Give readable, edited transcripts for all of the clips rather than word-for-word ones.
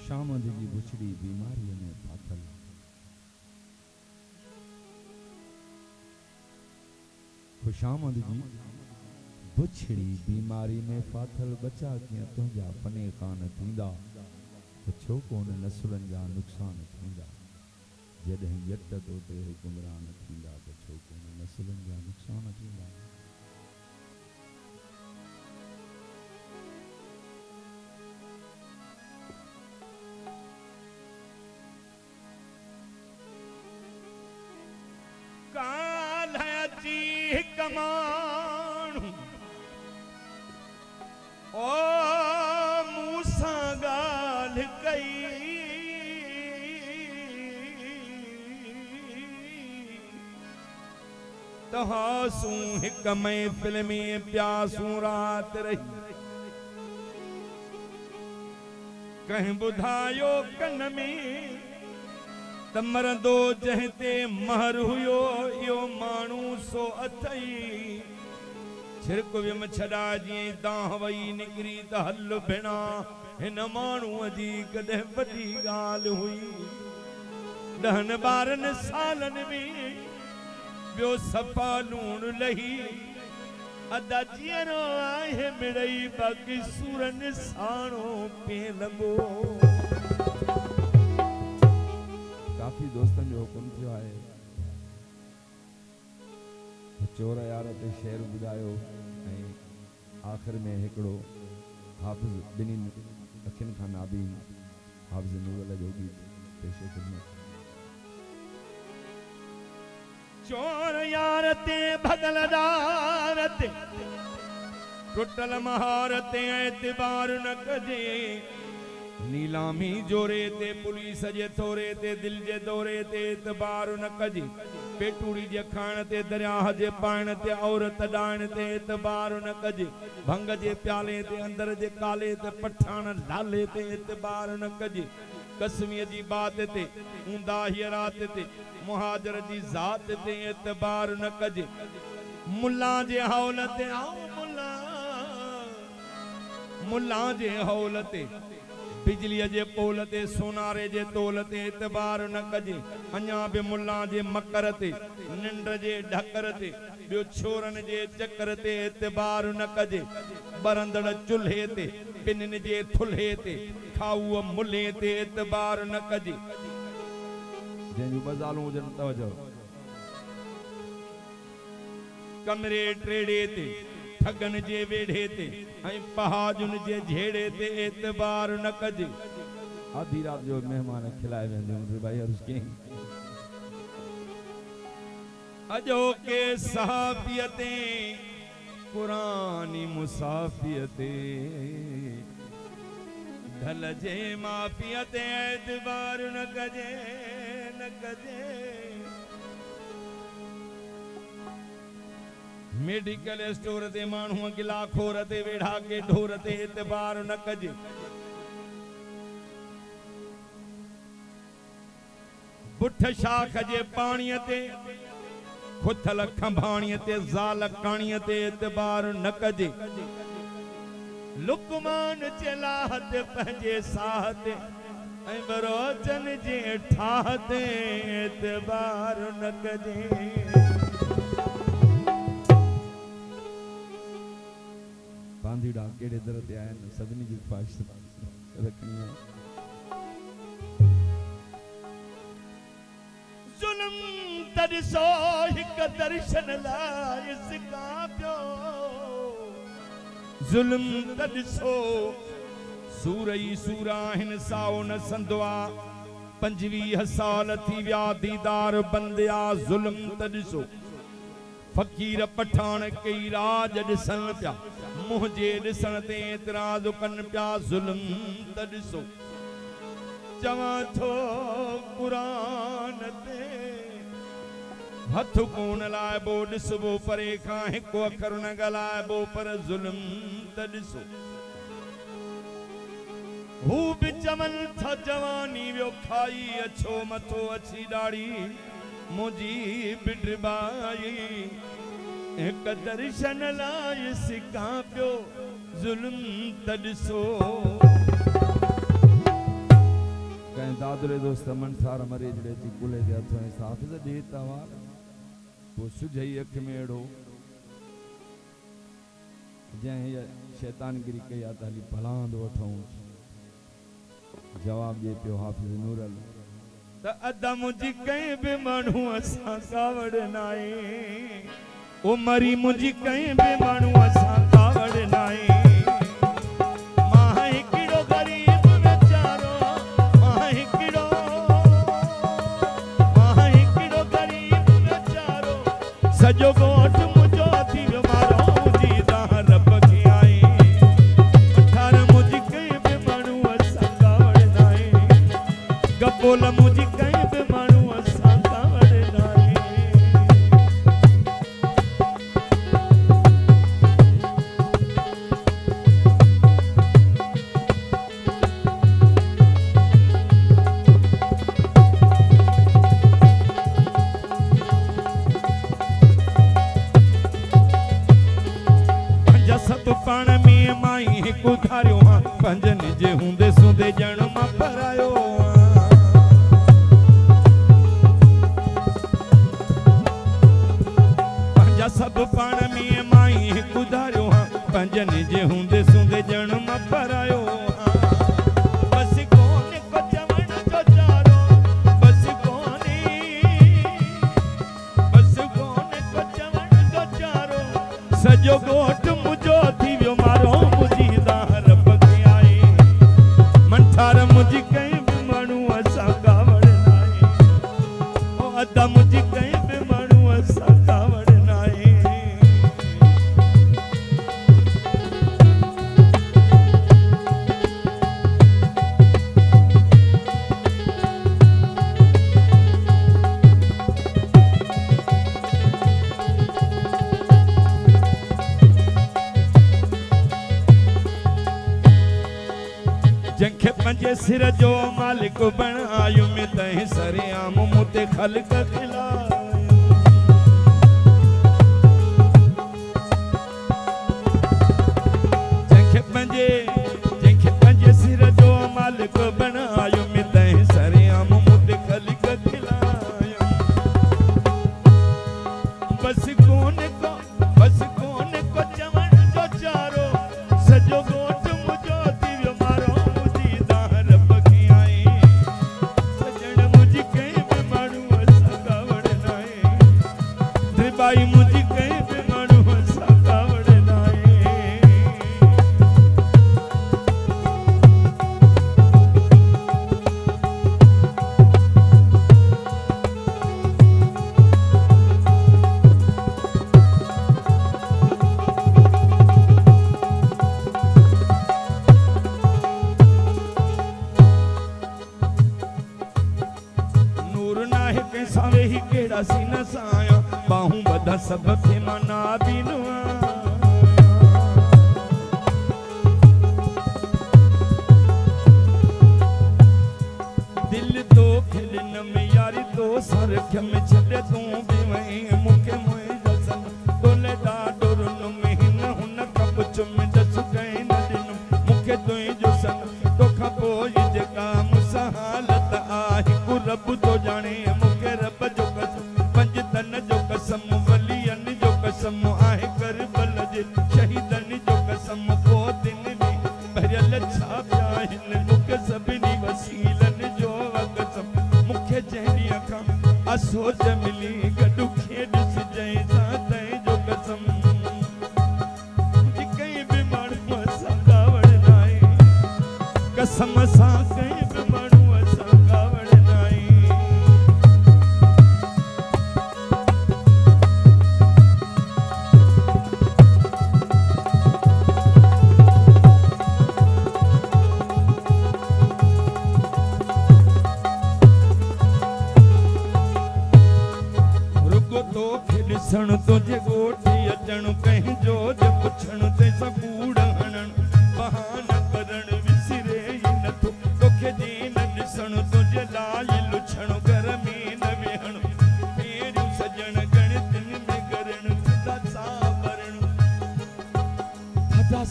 खुशामद जी बुछड़ी बीमारी में फाथल। खुशामद जी बुछड़ी बीमारी में फाथल बचा के तुझा फने खान थींदा तो छो कोन नसुलन जा नुकसान थींदा। जॾहिं जट तोते हुकुमरान थींदा तो छो कोन नसुलन जा नुकसान थींदा। कमाणू ओ मूसा गाल कई तहासूं हिक महफिल में प्यासूं रात रही। कहीं बुधायो कन में तमरंदो जहते महर हुयो यो मानू सो अथई। छिरक विम छड़ा जी दाह वई निकरी त हल भेणा हिन मानू जी कदे बड़ी गाल हुई। 10-12 सालन में बियो सफा लूण लही अदा जीरो आहे मिड़ई बाकी सूरन साणो पे लगो। काफ़ी दोस्तन जो हुकुम थियो आहे चोर यार ते शेर बुधायो ऐं आखिर में हिकड़ो हाफ़िज़ बिनी अखिन खान नाबी हाफ़िज़ नूर जोगी पेशे खिदमत। चोर यार ते भगलदार ते टुटल महार ते एतबार न कजे। नीलामी जोरे ते पुलिस जे थोरे ते दिल जे दौरे ते एतबार न कजे। पेटूड़ी जे खाण ते दरिया जे पाण ते औरत डाण ते एतबार न कजे। भंग जे प्याले ते अंदर जे काले ते पठान लाले ते एतबार न कजे। कसमीअ जी बात ते ऊंदा ही रात ते मुहाजर जी जात ते एतबार न कजे। मुल्ला जे हौल ते आओ मुल्ला जे हौल ते बिजली जे पोल ते सोनारे जे तोल ते एतबार न कजे। अञा बि मुल्ला जे मकर ते निंड जे ढकर ते बियो छोरन जे चकर ते एतबार न कजे। बरंदड़ चुल्हे ते पिनन जे थुल्हे ते खाऊ मुल्हे ते एतबार न कजे। जंहिंजूं बज़ालूं हुजनि तवजो। कमरे ट्रेड़े ते ठगन जे वेढ़े ते ऐं पहाजुन जे झेड़े ते एतबार न कजे। आधी रात जो मेहमान खिलाए वेंदे भाई अर्ज कई अजो के सहाफियते कुरानी मुसाफियते ढल जे माफियते एतबार न कजे न कजे। मेडिकल स्टोर ते मानू गिला खोर ते वेढ़ा के ढोर ते एतबार न कजे। पुठ शाख जे पाणीअ ते खुथल खंभाणीअ ते ज़ाल काणीअ ते एतबार न कजे। लुकमान जे लाह ते पंहिंजे साह ते ऐं बरोचन जे ठाह ते एतबार न कजे। बांधीड़ा केड़े दर ते आहिनि सभिनी जी ख्वाहिश रखणी आहे। जुल्म तॾिसो हिक दर्शन लाइ सिका पियो। जुल्म तॾिसो सूरई सूरा हिन साओ न संदवा 25 साल थी विया दीदार बंदिया। जुल्म तॾिसो फकीर पठान कई राज ॾिसण पिया मुंहिंजे ॾिसण ते एतिराज़ कनि पिया। ज़ुल्म त ॾिसो चवां थो क़ुरान ते हथ कोन लाइबो ॾिसबो परे खां हिकु अखर न ॻाल्हाइबो पर ज़ुल्म त ॾिसो। हू बि चवनि था जवानी वियो खाई अछो मथो अची ॾाढ़ी मुंहिंजी बिडबाई एक दर्शन लाइ सिका पियो। ज़ुल्म त ॾिसो दादरे दोस्त मन सारा मरे जड़े ती कुले दे हथों साफिज दे तवार वो सुझई अख में एड़ो जै शैतानगिरी कया ताली भलांद वठूं जवाब दे पियो हाफिज नूरल त अदा मुझी कहीं भी मानू असा कावड़ नाए ओ मरी मुझी कहीं भी मानू असा कावड़ नाए सजो गोट मुझो थी मारो मुझी दार पके आए अठार मुझी कहीं पे मानू असा कावड़ नाए गपोल मुझी कहीं पे मानू असा कावड़ नाए पाण में माई हिकु धारियो हाँ पंजन जे हुंदे सुंदे जन्म परायो पंजा सब पाण में माई हिकु धारियो हाँ पंजन जे हुंदे सुंदे जन्म परायो बस कोने को चवण जो चारो बस कोने को चवण जो चारो सजो गोट मुझो थी व्यो मारो मुझी दार पके आए मंठार मुझी कहीं भी मानू असा कावड़ नाए ओ अदा मुझी कहीं भी मानू असा कावड़ नाए जंखे पंजे सिर जो मालिक बनायो में तह सरे आम मुते खलक खिलायो जंखे पंजे सिर जो मालिक बनायो में तह सरे आम मुते खलक खिलायो बस कोने को चवण जो चारो सजो गोट मुझो दिव्यो मारो बाई मुझी कहीं पे मानू असा कावड़ नाए नूर नाहे कैसा वे ही केड़ा सी न साया बाहू बदा सब थे मना बिनुआ दिल तो खिलन में यारी तो सर खम छड़े तू भी वही मुखे मोए जसन तोले दा डोरन में न हुन कब चुम दस गए न दिन मुखे तो जो सन तो खपो जका मुसहालत आही को रब तो जाने मुखे रब जो कसम पंज तन जो कसम वलियन जो कसम आहे करबल जे शहीदन जो कसम को दिन भी भरल छा प्याहिन मुखे सभिनी वसीलन जो कसम मुखे जहनी अखा असोच मिली गडु खेड सजई साते जो कसम मुझी कहीं भी मानू असा कावड़ नाए कसम सा कहीं भी मानू असा कावड़ नाए तो खिलसण तुझे गोठी अचण कहीं जो पुछण ते सकूड़ हणन बहाना करण विसरे न तो तोखे दीन ॾिसण तुझे लाल लुछण घर में न वेहण पेरियों सजण गणित में करण थदा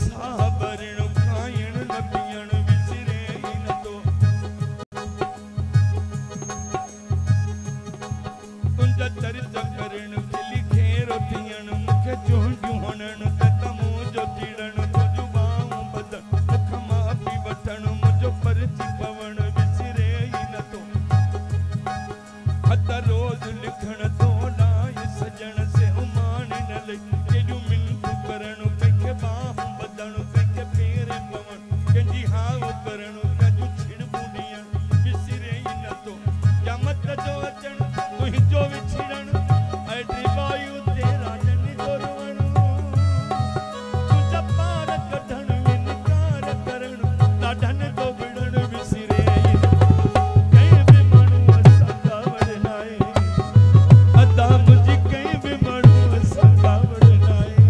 साबरण खाइण न पियण विसरे न तो के चूंडियूं हणण ते तमूं जो तीड़ण तुझू बाहूं बदन खमा पी वठण मुझो परची पवण विसरे ही न तो हत रोज लिखण तो लाए सजण से उमान न ले केॾियूं मिनतूं करण कंहिंखे बाहूं बदन कंहिंखे पेर पवण कंहिंजी हाव करण कंहिंजूं छिड़बूं ॾियण विसरे ही न तो क़यामत जो अचण तुंहिंजो विछड़ण ऐॾी वायु तेरा जन जो रोअण तुंहिंजा पार कढण इनकार करण ॾाढनि जो विड़ण विसरे ही न कंहिं बि माण्हूअ सां कावड़ नाहे अदा मुंहिंजी कंहिं बि माण्हूअ सां कावड़ नाहे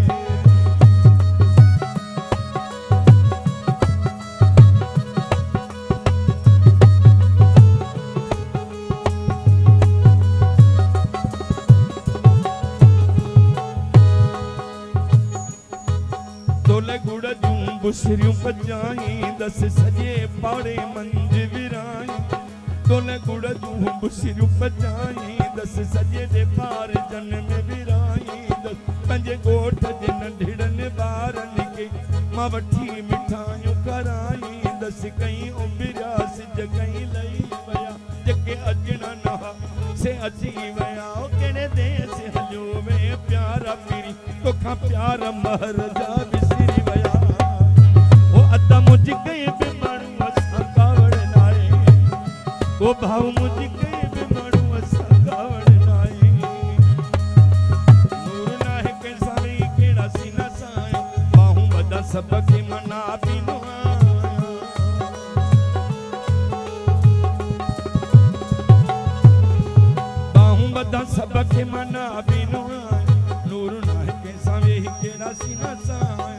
तोले गुड़ जूं बुसरियूं पचाई दस सजे पाड़े मंझ विराई तोले गुड़ जूं बुसरियूं पचाई दस सजे दे पार जन में विराई दस पंजे गोठ जे नंढड़नि ॿारनि खे मां वठी मिठाइयूं कराई दस कई उबिरिया सिज कई लही विया जेके अॼण न से अची विया कहिड़े देश हलियो वे प्यारा पीरी तोखां प्यार महर जा विसरी विया ओ अदा मुंहिंजी कंहिं बि माण्हूअ सां कावड़ नाहे ओ भाऊ मुंहिंजी कंहिं बि माण्हूअ सां कावड़ नाहे नूर नाहे कंहिं सां वेही कहिड़ा सीना सां आहियो बाहूं वॾा सभ खे मना पीनो बाहूं वॾा सभ खे मना पीनो नूर नाहे कंहिं सां वेही कहिड़ा सीना सां